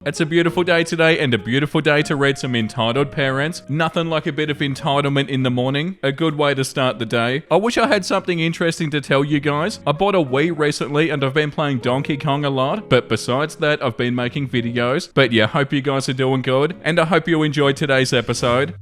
It's a beautiful day today and a beautiful day to read some Entitled Parents. Nothing like a bit of entitlement in the morning. A good way to start the day. I wish I had something interesting to tell you guys. I bought a Wii recently and I've been playing Donkey Kong a lot. But besides that, I've been making videos. But yeah, hope you guys are doing good. And I hope you enjoyed today's episode.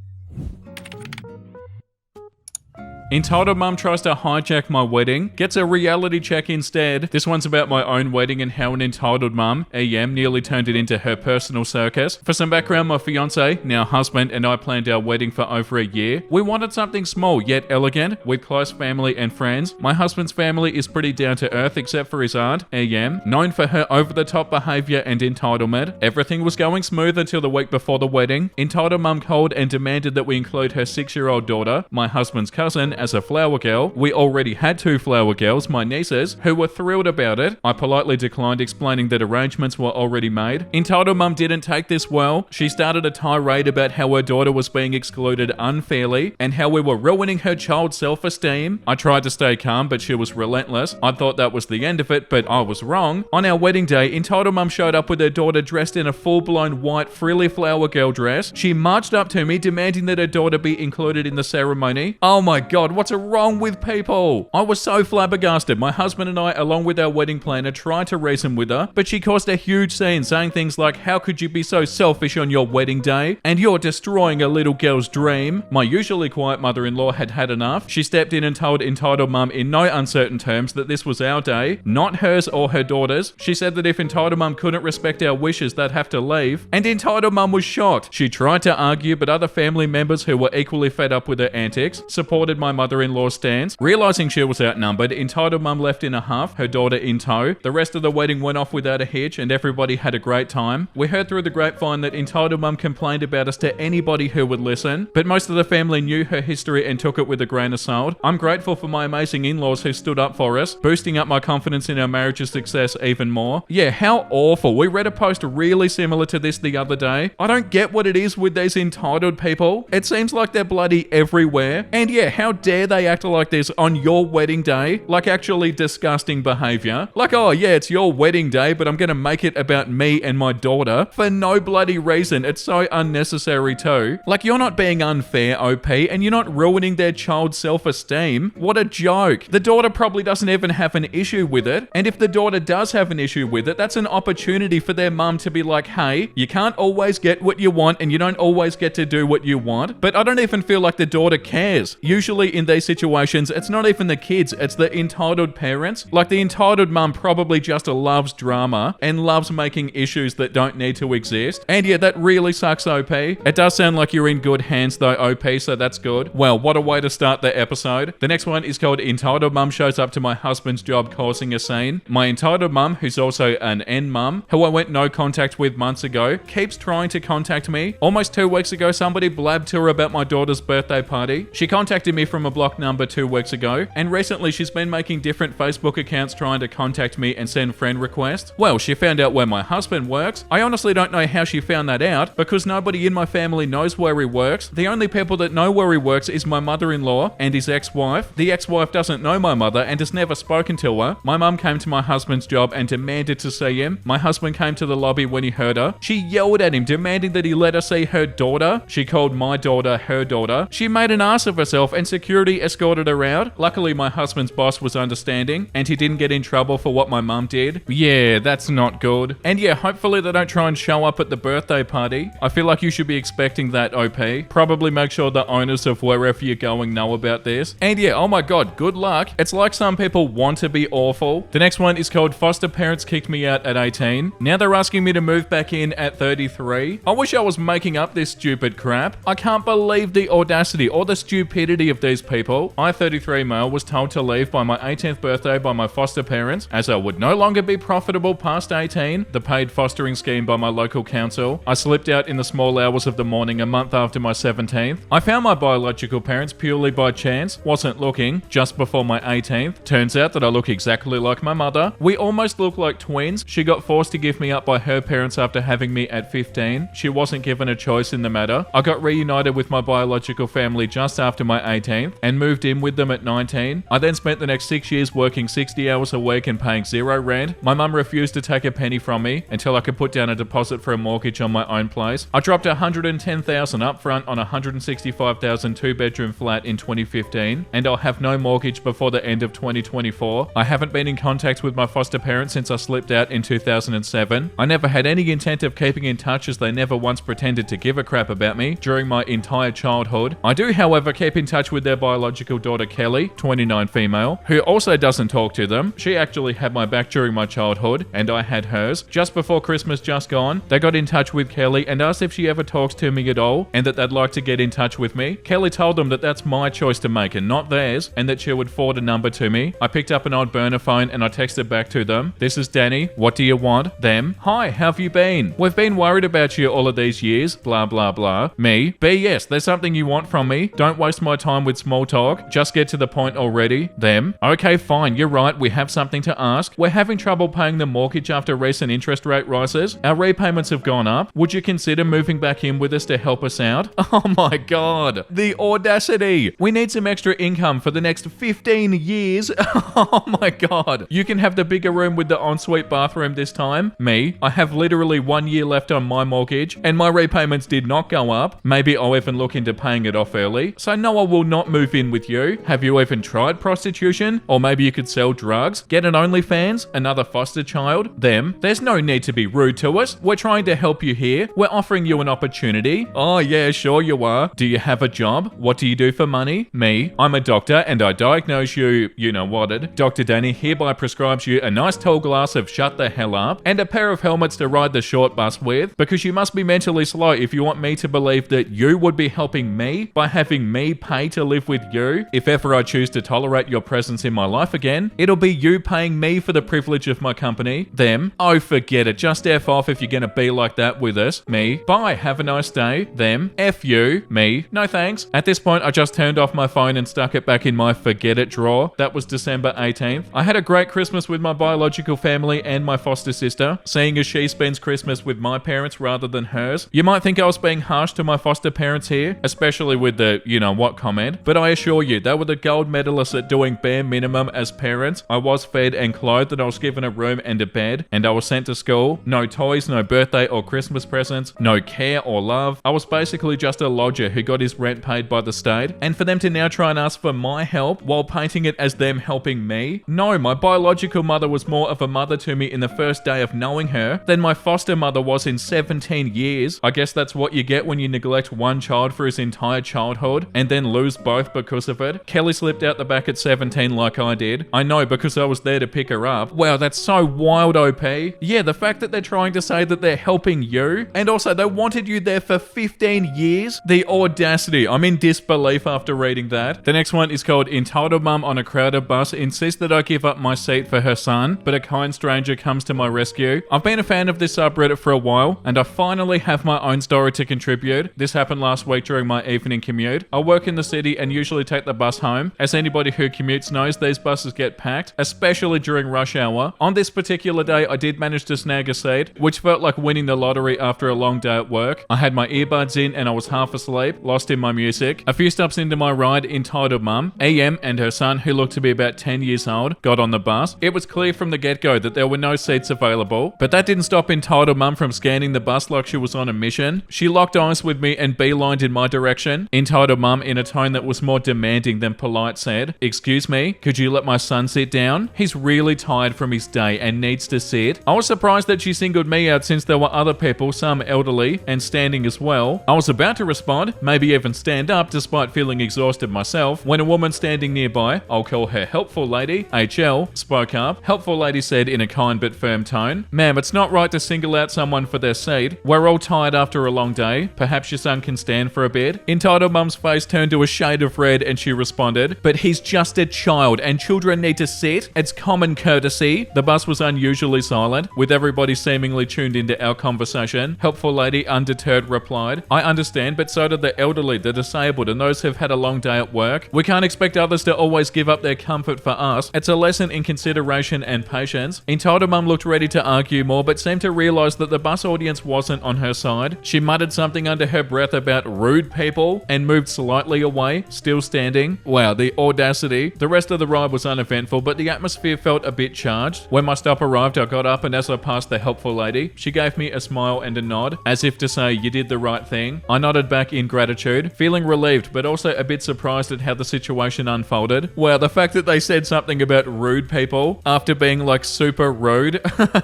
Entitled Mum tries to hijack my wedding, gets a reality check instead. This one's about my own wedding and how an entitled mum, EM, nearly turned it into her personal circus. For some background, my fiance, now husband, and I planned our wedding for over a year. We wanted something small yet elegant, with close family and friends. My husband's family is pretty down to earth except for his aunt, EM, known for her over-the-top behaviour and entitlement. Everything was going smooth until the week before the wedding. Entitled Mum called and demanded that we include her 6-year-old daughter, my husband's cousin, as a flower girl. We already had 2 flower girls, my nieces, who were thrilled about it. I politely declined, explaining that arrangements were already made. Entitled Mum didn't take this well. She started a tirade about how her daughter was being excluded unfairly and how we were ruining her child's self-esteem. I tried to stay calm, but she was relentless. I thought that was the end of it, but I was wrong. On our wedding day, Entitled Mum showed up with her daughter dressed in a full-blown white frilly flower girl dress. She marched up to me, demanding that her daughter be included in the ceremony. Oh my god, what's wrong with people? I was so flabbergasted. My husband and I, along with our wedding planner, tried to reason with her, but she caused a huge scene, saying things like, how could you be so selfish on your wedding day? And you're destroying a little girl's dream. My usually quiet mother-in-law had had enough. She stepped in and told Entitled Mum in no uncertain terms that this was our day, not hers or her daughter's. She said that if Entitled Mum couldn't respect our wishes, they'd have to leave. And Entitled Mum was shocked. She tried to argue, but other family members who were equally fed up with her antics supported my mother-in-law stance. Realizing she was outnumbered, Entitled Mum left in a huff, her daughter in tow. The rest of the wedding went off without a hitch and everybody had a great time. We heard through the grapevine that Entitled Mum complained about us to anybody who would listen, but most of the family knew her history and took it with a grain of salt. I'm grateful for my amazing in-laws who stood up for us, boosting up my confidence in our marriage's success even more. Yeah, how awful. We read a post really similar to this the other day. I don't get what it is with these entitled people. It seems like they're bloody everywhere. And yeah, how dare they act like this on your wedding day? Like actually disgusting behavior. Like, oh yeah, it's your wedding day, but I'm gonna make it about me and my daughter for no bloody reason. It's so unnecessary too. Like, you're not being unfair, OP, and you're not ruining their child's self-esteem. What a joke. The daughter probably doesn't even have an issue with it. And if the daughter does have an issue with it, that's an opportunity for their mum to be like, hey, you can't always get what you want and you don't always get to do what you want. But I don't even feel like the daughter cares. Usually in these situations, it's not even the kids, it's the entitled parents. Like, the entitled mum probably just loves drama and loves making issues that don't need to exist. And yeah, that really sucks, OP. It does sound like you're in good hands though, OP, so that's good. Well, what a way to start the episode. The next one is called Entitled Mum Shows Up to My Husband's Job Causing a Scene. My entitled mum, who's also an N mum, who I went no contact with months ago, keeps trying to contact me. Almost 2 weeks ago, somebody blabbed to her about my daughter's birthday party. She contacted me from a block number 2 weeks ago, and recently she's been making different Facebook accounts trying to contact me and send friend requests. Well, she found out where my husband works. I honestly don't know how she found that out, because nobody in my family knows where he works. The only people that know where he works is my mother-in-law and his ex-wife. The ex-wife doesn't know my mother and has never spoken to her. My mum came to my husband's job and demanded to see him. My husband came to the lobby when he heard her. She yelled at him, demanding that he let her see her daughter. She called my daughter her daughter. She made an ass of herself and security escorted her out. Luckily, my husband's boss was understanding and he didn't get in trouble for what my mum did. Yeah, that's not good. And yeah, hopefully they don't try and show up at the birthday party. I feel like you should be expecting that, OP. Probably make sure the owners of wherever you're going know about this. And yeah, oh my god, good luck. It's like some people want to be awful. The next one is called Foster Parents Kicked Me Out at 18. Now they're asking me to move back in at 33. I wish I was making up this stupid crap. I can't believe the audacity or the stupidity of these people. I, 33 male, was told to leave by my 18th birthday by my foster parents, as I would no longer be profitable past 18, the paid fostering scheme by my local council. I slipped out in the small hours of the morning a month after my 17th. I found my biological parents purely by chance, wasn't looking, just before my 18th. Turns out that I look exactly like my mother. We almost look like twins. She got forced to give me up by her parents after having me at 15. She wasn't given a choice in the matter. I got reunited with my biological family just after my 18th. 18th and moved in with them at 19. I then spent the next 6 years working 60 hours a week and paying zero rent. My mum refused to take a penny from me until I could put down a deposit for a mortgage on my own place. I dropped $110,000 up front on a $165,000 two-bedroom flat in 2015, and I'll have no mortgage before the end of 2024. I haven't been in contact with my foster parents since I slipped out in 2007. I never had any intent of keeping in touch, as they never once pretended to give a crap about me during my entire childhood. I do, however, keep in touch with their biological daughter Kelly, 29 female, who also doesn't talk to them. She actually had my back during my childhood, and I had hers. Just before Christmas just gone, they got in touch with Kelly and asked if she ever talks to me at all, and that they'd like to get in touch with me. Kelly told them that that's my choice to make and not theirs, and that she would forward a number to me. I picked up an old burner phone and I texted back to them. This is Danny. What do you want? Them. Hi, how have you been? We've been worried about you all of these years. Blah, blah, blah. Me. B, yes, there's something you want from me. Don't waste my time with small talk. Just get to the point already. Them. Okay, fine. You're right. We have something to ask. We're having trouble paying the mortgage after recent interest rate rises. Our repayments have gone up. Would you consider moving back in with us to help us out? Oh my God. The audacity. We need some extra income for the next 15 years. Oh my God. You can have the bigger room with the ensuite bathroom this time. Me. I have literally 1 year left on my mortgage and my repayments did not go up. Maybe I'll even look into paying it off early. So no, I will not move in with you. Have you even tried prostitution? Or maybe you could sell drugs? Get an OnlyFans? Another foster child? Them. There's no need to be rude to us. We're trying to help you here. We're offering you an opportunity. Oh yeah, sure you are. Do you have a job? What do you do for money? Me. I'm a doctor and I diagnose you know whatted. Dr. Danny hereby prescribes you a nice tall glass of shut the hell up and a pair of helmets to ride the short bus with, because you must be mentally slow if you want me to believe that you would be helping me by having me pay to live with you. If ever I choose to tolerate your presence in my life again, it'll be you paying me for the privilege of my company. Them. Oh, forget it. Just F off if you're gonna be like that with us. Me. Bye. Have a nice day. Them. F you. Me. No thanks. At this point, I just turned off my phone and stuck it back in my forget it drawer. That was December 18th. I had a great Christmas with my biological family and my foster sister, seeing as she spends Christmas with my parents rather than hers. You might think I was being harsh to my foster parents here, especially with the you know what comment, but I assure you, they were the gold medalists at doing bare minimum as parents. I was fed and clothed, and I was given a room and a bed, and I was sent to school. No toys, no birthday or Christmas presents, no care or love. I was basically just a lodger who got his rent paid by the state, and for them to now try and ask for my help while painting it as them helping me? No, my biological mother was more of a mother to me in the first day of knowing her than my foster mother was in 17 years. I guess that's what you get when you neglect one child for his entire childhood and then lose both because of it. Kelly slipped out the back at 17 like I did. I know, because I was there to pick her up. Wow, that's so wild, OP. Yeah, the fact that they're trying to say that they're helping you, and also they wanted you there for 15 years. The audacity. I'm in disbelief after reading that. The next one is called Entitled Mum on a Crowded Bus insists that I give up my seat for her son, but a kind stranger comes to my rescue. I've been a fan of this subreddit for a while, and I finally have my own story to contribute. This happened last week during my evening commute. I work in the city and usually take the bus home. As anybody who commutes knows, these buses get packed, especially during rush hour. On this particular day, I did manage to snag a seat, which felt like winning the lottery after a long day at work. I had my earbuds in and I was half asleep, lost in my music. A few stops into my ride, entitled mum, EM and her son, who looked to be about 10 years old, got on the bus. It was clear from the get-go that there were no seats available, but that didn't stop entitled mum from scanning the bus like she was on a mission. She locked eyes with me and beelined in my direction. Entitled mum, in a tone that was more demanding than polite, said, "Excuse me, could you let my son sit down? He's really tired from his day and needs to sit." I was surprised that she singled me out since there were other people, some elderly and standing as well. I was about to respond, maybe even stand up despite feeling exhausted myself, when a woman standing nearby, I'll call her helpful lady, HL, spoke up. Helpful lady said in a kind but firm tone, "Ma'am, it's not right to single out someone for their seat. We're all tired after a long day. Perhaps your son can stand for a bit." Entitled mum's face turned to a shade of red and she responded, "But he's just a child and children need to sit. It's common courtesy." The bus was unusually silent, with everybody seemingly tuned into our conversation. Helpful lady, undeterred, replied, "I understand, but so do the elderly, the disabled, and those who've had a long day at work. We can't expect others to always give up their comfort for us. It's a lesson in consideration and patience." Entitled mum looked ready to argue more, but seemed to realise that the bus audience wasn't on her side. She muttered something under her breath about rude people and moved slightly away, still standing. Wow, the audacity. The rest of the ride was uneventful, but the atmosphere felt a bit charged. When my stop arrived, I got up, and as I passed the helpful lady, she gave me a smile and a nod, as if to say, you did the right thing. I nodded back in gratitude, feeling relieved, but also a bit surprised at how the situation unfolded. Wow, the fact that they said something about rude people after being like super rude,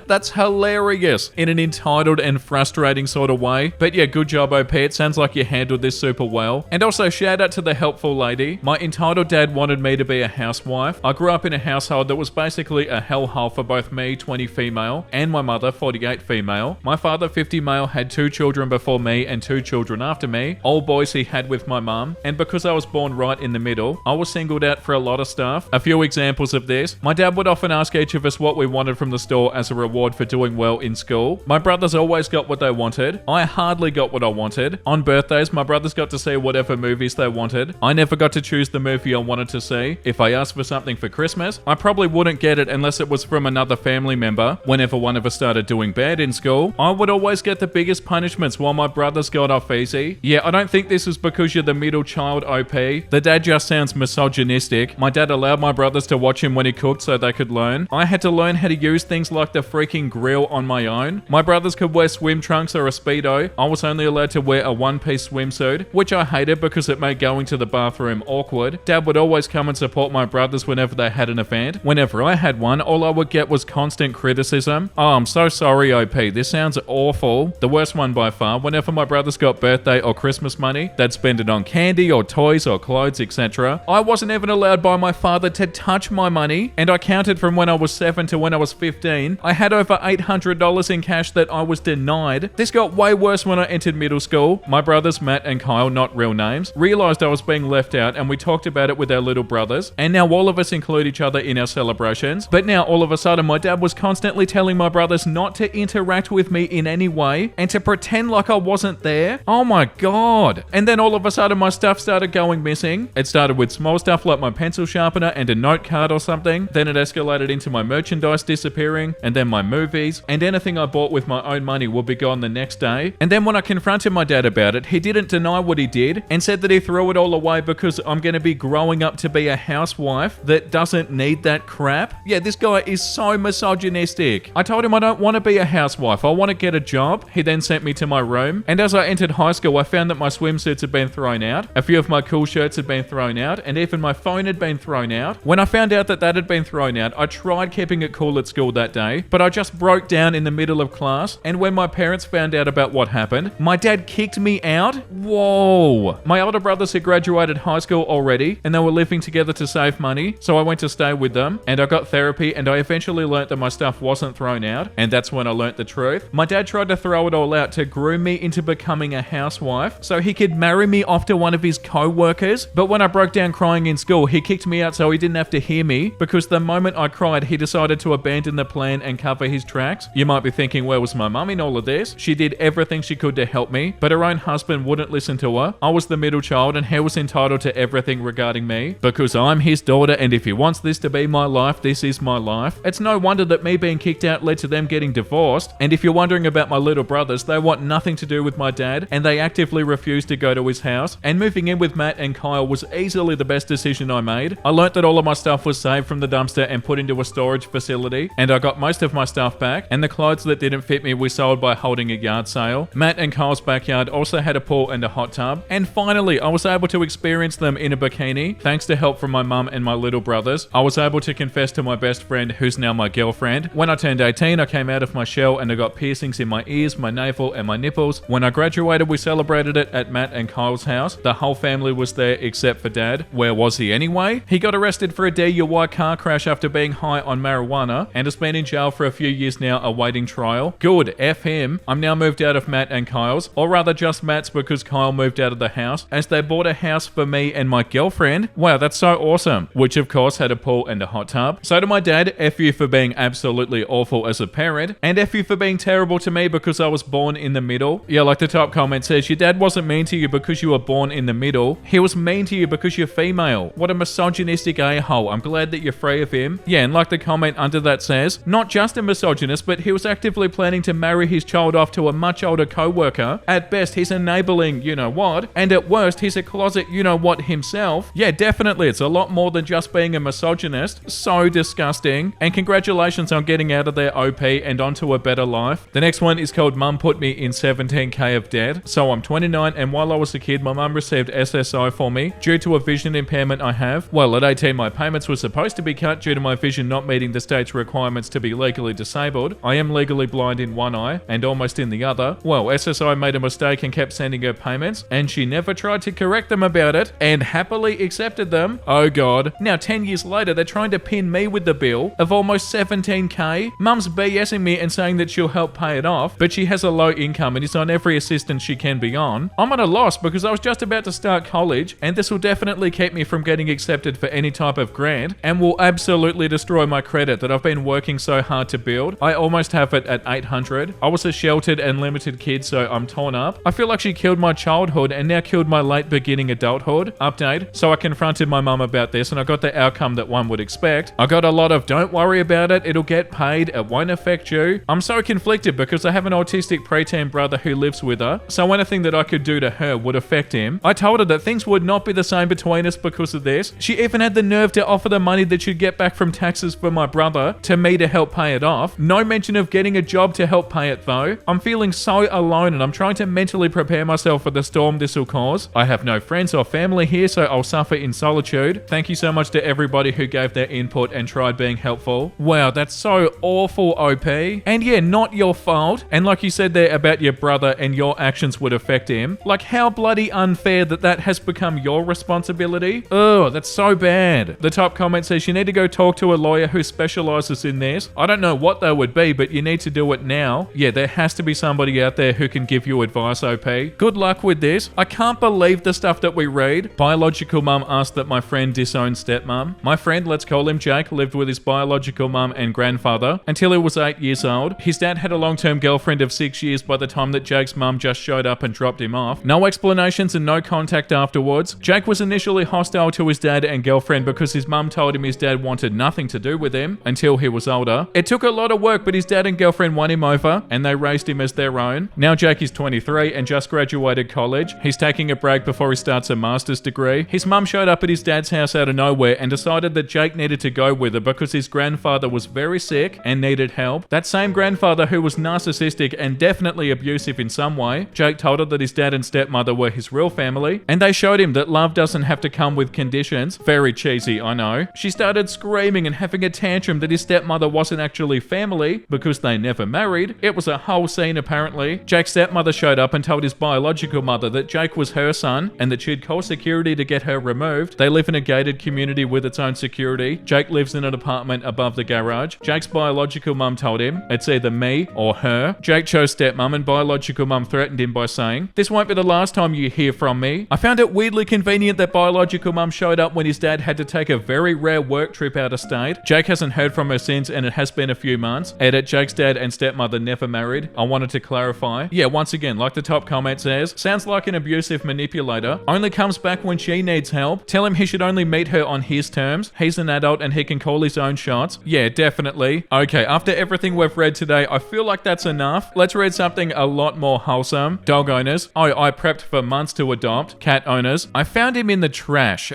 that's hilarious in an entitled and frustrating sort of way. But yeah, good job, OP. It sounds like you handled this super well. And also, shout out to the helpful lady. My entitled dad wanted me to be a housewife. I grew up in a household that was basically a hellhole for both me, 20 female, and my mother, 48 female. My father, 50 male, had 2 children before me and 2 children after me, all boys he had with my mum. And because I was born right in the middle, I was singled out for a lot of stuff. A few examples of this: my dad would often ask each of us what we wanted from the store as a reward for doing well in school. My brothers always got what they wanted. I hardly got what I wanted. On birthdays, my brothers got to see whatever movies they wanted. I never got to choose the movie I wanted to see. If I asked for something for Christmas, I probably wouldn't get it unless it was from another family member. Whenever one of us started doing bad in school, I would always get the biggest punishments while my brothers got off easy. Yeah, I don't think this is because you're the middle child, OP. The dad just sounds misogynistic. My dad allowed my brothers to watch him when he cooked so they could learn. I had to learn how to use things like the freaking grill on my own. My brothers could wear swim trunks or a Speedo. I was only allowed to wear a one-piece swimsuit, which I hated because it made going to the bathroom awkward. Dad would always come and support my brothers whenever they had an event. Whenever I had one, all I would get was constant criticism. Oh, I'm so sorry, OP. This sounds awful. The worst one by far. Whenever my brothers got birthday or Christmas money, they'd spend it on candy or toys or clothes, etc. I wasn't even allowed by my father to touch my money, and I counted from when I was 7 to when I was 15. I had over $800 in cash that I was denied. This got way worse when I entered middle school. My brothers, Matt and Kyle, not real names, realized I was being left out, and we talked about it with our little brothers, and now all of us include each other in our celebrations. But now all of a sudden my dad was constantly telling my brothers not to interact with me in any way and to pretend like I wasn't there. Oh my god. And then all of a sudden my stuff started going missing. It started with small stuff like my pencil sharpener and a note card or something. Then it escalated into my merchandise disappearing, and then my movies, and anything I bought with my own money would be gone the next day. And then when I confronted my dad about it, he didn't deny what he did and said that he threw it all away because I'm going to be growing up to be a housewife that doesn't need that crap. Yeah, this guy is so misogynistic. I told him I don't want to be a housewife. I want to get a job. He then sent me to my room, and as I entered high school, I found that my swimsuits had been thrown out, a few of my cool shirts had been thrown out, and even my phone had been thrown out. When I found out that that had been thrown out, I tried keeping it cool at school that day, but I just broke down in the middle of class, and when my parents found out about what happened, my dad kicked me out. Whoa. My older brothers had graduated high school already, and they were living together to save money, so I went to stay with them, and I got therapy, and I eventually learnt that my stuff wasn't thrown out, and that's when I learnt the truth. My dad tried to throw it all out to groom me into becoming a housewife so he could marry me off to one of his co-workers, but when I broke down crying in school, he kicked me out so he didn't have to hear me, because the moment I cried, he decided to abandon the plan and cover his tracks. You might be thinking, where was my mum in all of this? She did everything she could to help me, but her own husband wouldn't listen to her. I was the middle child, and he was entitled to everything regarding me, because I'm his daughter, and if he wants this to be my life, this is my life. It's no wonder that me being kicked out led to them getting divorced. And if you're wondering about my little brothers, they want nothing to do with my dad, and they actively refuse to go to his house. And moving in with Matt and Kyle was easily the best decision I made. I learnt that all of my stuff was saved from the dumpster and put into a storage facility, and I got most of my stuff back, and the clothes that didn't fit me we sold by holding a yard sale. Matt and Kyle's backyard also had a pool and a hot tub, and finally I was able to experience them in a bikini thanks to help from my mum and my little brothers. I was able to confess to my best friend, who's now my girlfriend. When I turned 18, I came out of my shell and I got piercings in my ears, my navel, and my nipples. When I graduated, we celebrated it at Matt and Kyle's house. The whole family was there except for Dad. Where was he anyway? He got arrested for a DUI car crash after being high on marijuana and has been in jail for a few years now awaiting trial. Good, F him. I'm now moved out of Matt and Kyle's, or rather just Matt's because Kyle moved out of the house as they bought a house for me and my girlfriend. Wow, that's so awesome. Which of course had a pool and a hot tub. So to my dad, F you for being absolutely awful as a parent, and F you for being terrible to me because I was born in the middle. Yeah, like the top comment says, your dad wasn't mean to you because you were born in the middle. He was mean to you because you're female. What a misogynistic a-hole. I'm glad that you're free of him. Yeah, and like the comment under that says, not just a misogynist, but he was actively planning to marry his child off to a much older co-worker. At best, he's enabling you know what, and at worst, he's a closet you-know what himself. Yeah, definitely, it's a lot more than just being a misogynist. So disgusting. And congratulations on getting out of there, OP, and onto a better life. The next one is called Mum Put Me in 17k of Debt. So I'm 29, and while I was a kid, my mum received SSI for me due to a vision impairment I have. Well, at 18, my payments were supposed to be cut due to my vision not meeting the state's requirements to be legally disabled. I am legally blind in one eye and almost in the other. Well, SSI made a mistake and kept sending her payments, and she never tried to correct them about it and happily accepted them. Oh god. Now 10 years later, they're trying to pin me with the bill of almost 17k. Mum's BSing me and saying that she'll help pay it off, but she has a low income and is on every assistance she can be on. I'm at a loss because I was just about to start college, and this will definitely keep me from getting accepted for any type of grant and will absolutely destroy my credit that I've been working so hard to build. I almost have it at 800. I was a sheltered and limited kid, so I'm torn up. I feel like she killed my childhood and now killed my late beginning adulthood. Update. So I confronted my mum about this and I got the outcome that one would expect. I got a lot of don't worry about it, it'll get paid, it won't affect you. I'm so conflicted because I have an autistic preteen brother who lives with her, so anything that I could do to her would affect him. I told her that things would not be the same between us because of this. She even had the nerve to offer the money that she'd get back from taxes for my brother to me to help pay it off. No mention of getting a job to help pay it though. I'm feeling so alone and I'm trying to mentally prepare myself for the storm this will cause. I have no friends or family here, so I'll suffer in solitude. Thank you so much to everybody who gave their input and tried being helpful. Wow, that's so awful, OP. And yeah, not your fault. And like you said there about your brother and your actions would affect him. Like how bloody unfair that has become your responsibility. Oh, that's so bad. The top comment says you need to go talk to a lawyer who specializes in this. I don't know what they would be, but you need to do it now. Yeah, there has to be somebody out there who can give you advice, OP. Good luck with this. I can't believe the stuff that we read. Biological mum asked that my friend disown stepmom. My friend, let's call him Jake, lived with his biological mum and grandfather until he was 8 years old. His dad had a long-term girlfriend of 6 years by the time that Jake's mum just showed up and dropped him off. No explanations and no contact afterwards. Jake was initially hostile to his dad and girlfriend because his mum told him his dad wanted nothing to do with him until he was older. It took a lot of work, but his dad and girlfriend won him over and they raised him as their own. Now Jake is 23 and just graduated college. He's taking a break before he starts a master's degree. His mum showed up at his dad's house out of nowhere and decided that Jake needed to go with her because his grandfather was very sick and needed help. That same grandfather who was narcissistic and definitely abusive in some way. Jake told her that his dad and stepmother were his real family, and they showed him that love doesn't have to come with conditions. Very cheesy, I know. She started screaming and having a tantrum that his stepmother wasn't actually family because they never married. It was a whole scene apparently. Jake's stepmother showed up and told his biological mother that Jake was her son and that she'd call security to get her removed. They live in a gated community with its own security. Jake lives in an apartment above the garage. Jake's biological mum told him it's either me or her. Jake chose stepmom and biological mum threatened him by saying, "This won't be the last time you hear from me." I found it weirdly convenient that biological mum showed up when his dad had to take a very rare work trip out of state. Jake hasn't heard from her since and it has been a few months. Edit, Jake's dad and stepmother never married. I wanted to clarify. Yeah, once again, like the top comment says, sounds like an abusive manipulator. Only comes back when she needs help. Tell him he should only meet her on his terms. He's an adult and he can call his own shots. Yeah, definitely. Okay, after everything we've read today, I feel like that's enough. Let's read something a lot more wholesome. Dog owners. Oh, I prepped for months to adopt. Cat owners. I found him in the trash.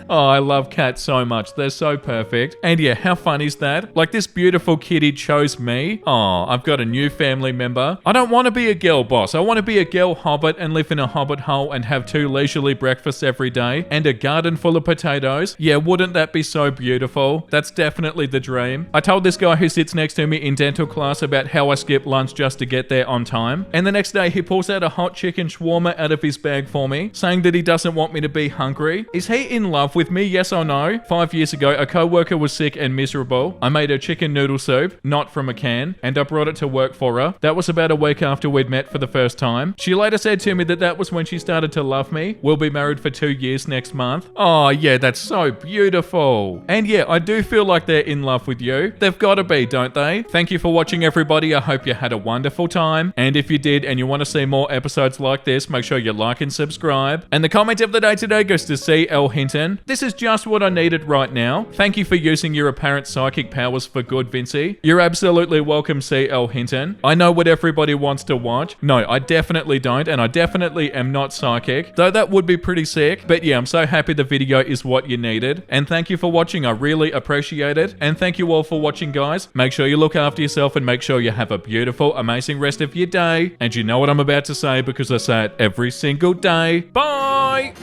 Oh, I love cats so much. They're so perfect. And yeah, how fun is that? Like this beautiful kitty chose me. Oh, I've got a new family member. I don't want to be a girl boss. I want to be a girl hobbit and live in a hobbit hole and have 2 leisurely breakfasts every day and a garden full of potatoes. Yeah, wouldn't that be so beautiful? That's definitely the dream. I told this guy who sits next to me in dental class about how I skip lunch just to get there on time. And the next day he pulls out a hot chicken shawarma out of his bag for me, saying that he doesn't want me to be hungry. Is he in love with me? Yes or no? 5 years ago, a co-worker was sick and miserable. I made her chicken noodle soup, not from a can, and I brought it to work for her. That was about a week after we'd met for the first time. She later said to me that was when she started to love me. We'll be married for 2 years next month. Oh yeah, that's so beautiful. And yeah, I do feel like they're in love with you. They've got to be, don't they? Thank you for watching, everybody. I hope you had a wonderful time. And if you did and you want to see more episodes like this, make sure you like and subscribe. And the comment of the day today goes to C.L. Hinton. This is just what I needed right now. Thank you for using your apparent psychic powers for good, Vincey. You're absolutely welcome, C.L. Hinton. I know what everybody wants to watch. No, I definitely don't, and I definitely am not psychic, though that would be pretty pretty sick. But yeah, I'm so happy the video is what you needed. And thank you for watching. I really appreciate it. And thank you all for watching, guys. Make sure you look after yourself and make sure you have a beautiful, amazing rest of your day. And you know what I'm about to say because I say it every single day. Bye!